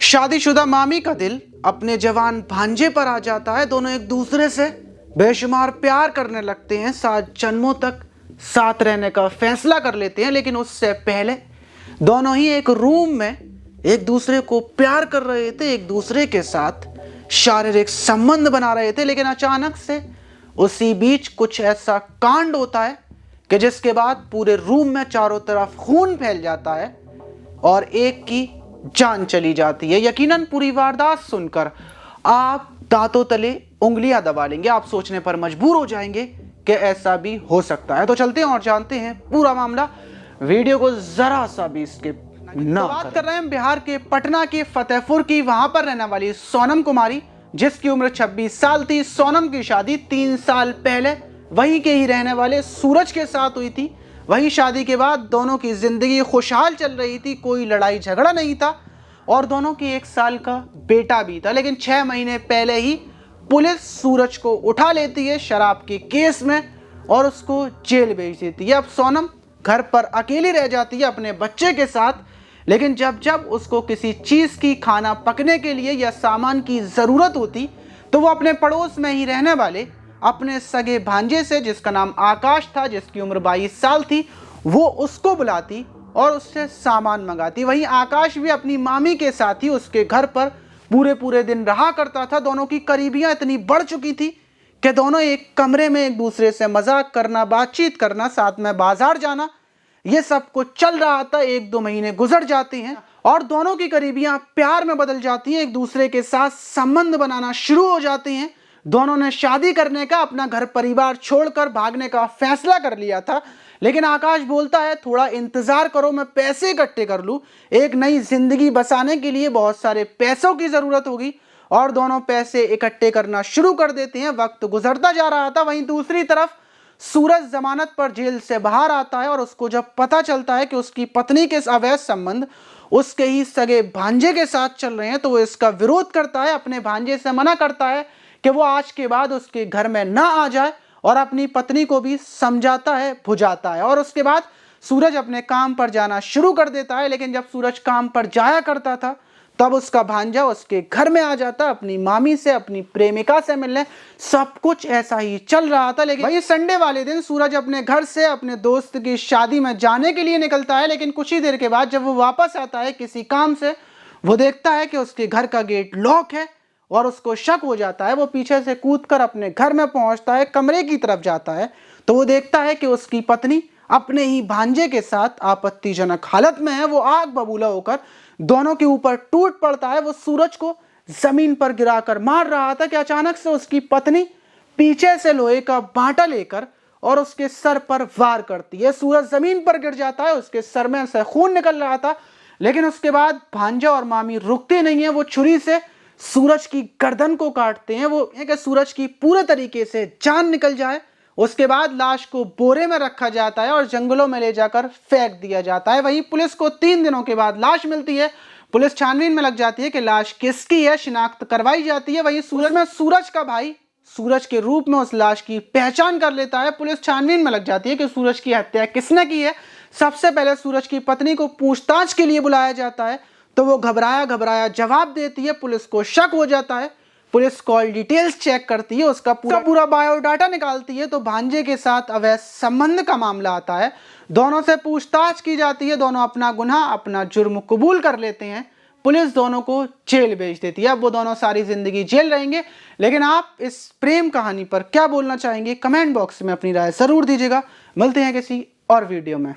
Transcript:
शादीशुदा मामी का दिल अपने जवान भांजे पर आ जाता है। दोनों एक दूसरे से बेशुमार प्यार करने लगते हैं, 7 जन्मों तक साथ रहने का फैसला कर लेते हैं। लेकिन उससे पहले दोनों ही एक रूम में एक दूसरे को प्यार कर रहे थे, एक दूसरे के साथ शारीरिक संबंध बना रहे थे। लेकिन अचानक से उसी बीच कुछ ऐसा कांड होता है कि जिसके बाद पूरे रूम में चारों तरफ खून फैल जाता है और एक की जान चली जाती है। यकीनन पूरी वारदात सुनकर आप दांतों तले उंगलियां दबा लेंगे, आप सोचने पर मजबूर हो जाएंगे कि ऐसा भी हो सकता है। तो चलते हैं और जानते हैं पूरा मामला। वीडियो को जरा सा भी स्किप ना तो बात कर रहे हैं बिहार के पटना के फतेहपुर की। वहां पर रहने वाली सोनम कुमारी, जिसकी उम्र 26 साल थी। सोनम की शादी 3 साल पहले वहीं के ही रहने वाले सूरज के साथ हुई थी। वहीं शादी के बाद दोनों की जिंदगी खुशहाल चल रही थी, कोई लड़ाई झगड़ा नहीं था और दोनों की 1 साल का बेटा भी था। लेकिन 6 महीने पहले ही पुलिस सूरज को उठा लेती है शराब के केस में और उसको जेल भेज देती है। अब सोनम घर पर अकेली रह जाती है अपने बच्चे के साथ। लेकिन जब जब उसको किसी चीज़ की खाना पकने के लिए या सामान की ज़रूरत होती तो वो अपने पड़ोस में ही रहने वाले अपने सगे भांजे से, जिसका नाम आकाश था, जिसकी उम्र 22 साल थी, वो उसको बुलाती और उससे सामान मंगाती। वहीं आकाश भी अपनी मामी के साथ ही उसके घर पर पूरे दिन रहा करता था। दोनों की करीबियां इतनी बढ़ चुकी थी कि दोनों एक कमरे में एक दूसरे से मजाक करना, बातचीत करना, साथ में बाजार जाना, ये सब कुछ चल रहा था। 1-2 महीने गुजर जाते हैं और दोनों की करीबियां प्यार में बदल जाती हैं, एक दूसरे के साथ संबंध बनाना शुरू हो जाते हैं। दोनों ने शादी करने का, अपना घर परिवार छोड़कर भागने का फैसला कर लिया था। लेकिन आकाश बोलता है थोड़ा इंतजार करो, मैं पैसे इकट्ठे कर लूं, एक नई जिंदगी बसाने के लिए बहुत सारे पैसों की जरूरत होगी। और दोनों पैसे इकट्ठे करना शुरू कर देते हैं। वक्त गुजरता जा रहा था। वहीं दूसरी तरफ सूरज जमानत पर जेल से बाहर आता है और उसको जब पता चलता है कि उसकी पत्नी के अवैध संबंध उसके ही सगे भांजे के साथ चल रहे हैं तो वो इसका विरोध करता है, अपने भांजे से मना करता है कि वो आज के बाद उसके घर में ना आ जाए और अपनी पत्नी को भी समझाता है, बुझाता है। और उसके बाद सूरज अपने काम पर जाना शुरू कर देता है। लेकिन जब सूरज काम पर जाया करता था तब उसका भांजा उसके घर में आ जाता, अपनी मामी से, अपनी प्रेमिका से मिलने। सब कुछ ऐसा ही चल रहा था। लेकिन वही संडे वाले दिन सूरज अपने घर से अपने दोस्त की शादी में जाने के लिए निकलता है। लेकिन कुछ ही देर के बाद जब वो वापस आता है किसी काम से, वो देखता है कि उसके घर का गेट लॉक है और उसको शक हो जाता है। वो पीछे से कूदकर अपने घर में पहुंचता है, कमरे की तरफ जाता है तो वो देखता है कि उसकी पत्नी अपने ही भांजे के साथ आपत्तिजनक हालत में है। वो आग बबूला होकर दोनों के ऊपर टूट पड़ता है। वो सूरज को जमीन पर गिराकर मार रहा था कि अचानक से उसकी पत्नी पीछे से लोहे का बांटा लेकर और उसके सर पर वार करती है। सूरज जमीन पर गिर जाता है, उसके सर में से खून निकल रहा था। लेकिन उसके बाद भांजा और मामी रुकते नहीं है, वो छुरी से सूरज की गर्दन को काटते हैं। वो है कि सूरज की पूरे तरीके से जान निकल जाए। उसके बाद लाश को बोरे में रखा जाता है और जंगलों में ले जाकर फेंक दिया जाता है। वहीं पुलिस को 3 दिनों के बाद लाश मिलती है। पुलिस छानबीन में लग जाती है कि लाश किसकी है, शिनाख्त करवाई जाती है। वहीं सूरज का भाई सूरज के रूप में उस लाश की पहचान कर लेता है। पुलिस छानबीन में लग जाती है कि सूरज की हत्या किसने की है। सबसे पहले सूरज की पत्नी को पूछताछ के लिए बुलाया जाता है तो वो घबराया जवाब देती है। पुलिस को शक हो जाता है। पुलिस कॉल डिटेल्स चेक करती है, उसका पूरा बायोडाटा निकालती है तो भांजे के साथ अवैध संबंध का मामला आता है। दोनों से पूछताछ की जाती है। दोनों अपना गुनाह, अपना जुर्म कबूल कर लेते हैं। पुलिस दोनों को जेल भेज देती है। अब वो दोनों सारी जिंदगी जेल रहेंगे। लेकिन आप इस प्रेम कहानी पर क्या बोलना चाहेंगे, कमेंट बॉक्स में अपनी राय जरूर दीजिएगा। मिलते हैं किसी और वीडियो में।